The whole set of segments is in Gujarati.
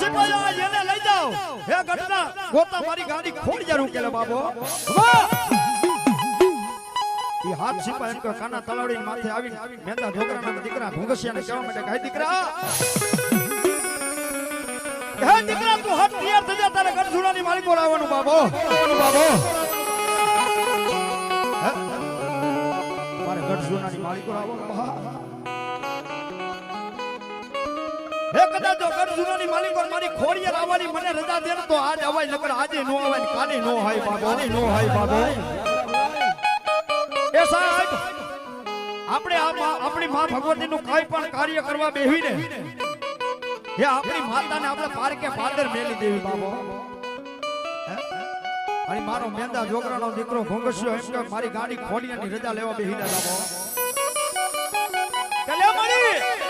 સિપાઈ એને લઈ જાઓ હે ઘટના ગોતા મારી ગાડી ખોડી જા રૂકેલે બાબો ઈ હાથ સિપાઈ કે કાના તલાવડી માથે આવી મેંદા ઢોકરાના દીકરા ભૂંગસિયાને કહેવા માટે કહી દીકરા હે દીકરા તું હટ તૈયાર થઈ જા તારે ગઢસુરાની માલિક બોલાવવાનું બાબો મારે ગઢસુરાની માલિક બોલાવવાનું હે કદાચ જો ગઢસુરાની માલિક પર મારી ખોડિયાર આવવાની મને રજા દે તો આજ અવાય નકર આજે નો અવાય કાલે નો હાય બાબો એ સાહેબ આપણે આપણી માં ભગવતીનું કોઈ પણ કાર્ય કરવા બેહીને હે આપણી માતાને આપણે પારકે પાદર મેલી દેવી બાબો અને મારો મેંદા જોગરાનો દીકરો ભોંગસ્યો એમ કે મારી ગાડી ખોડિયાની રજા લેવા બેહીને બાબો કલ્યામણી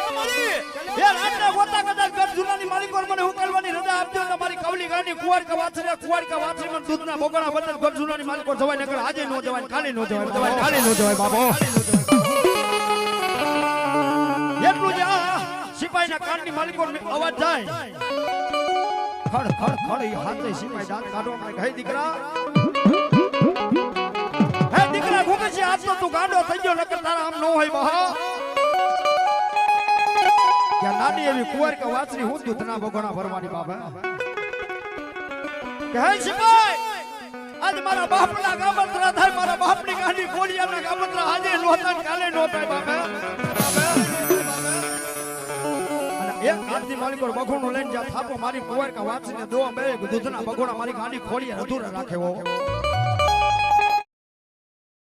એ રાતને ગોતા કદાચ ગઢસુરાની માલિક પર મને ઉકેલવાની રજા આપજો તો મારી કવલી ગાડી કુંવર કે વાછરી માં દૂધના બોગણા બદલ ગઢસુરાની માલિક પર જવાય નકર આજે નો જવાય કાલે નો જવાય બાબો એટલું જ સિપાહીના કાનની માલિકો અવાજ જાય ખડ ઈ હાથે સિપાઈ દાંત કાઢો મને કહી દીકરા હે દીકરા ભૂગસી આજ તો તું ગાંડો થઈ ગયો નકર તારા આમ નો હોય બહા કે નાની એવી કુંવર કે વાછરી હું દૂધના બગોણા ભરવાની બાબા કે હે સિપાઈ આજ મારા બાપના ગામત્રા થાય મારા બાપની ગાડી ખોડિયાના ગામત્રા આજે નો થાય કાલે નો થાય બાબા એક ગાડી માલિકો બગોણો લઈને જા થાપો મારી કુંવર કે વાછરીને દોવા બે દૂધના બગોણા મારી ગાડી ખોડિયા અધૂરા રાખે હો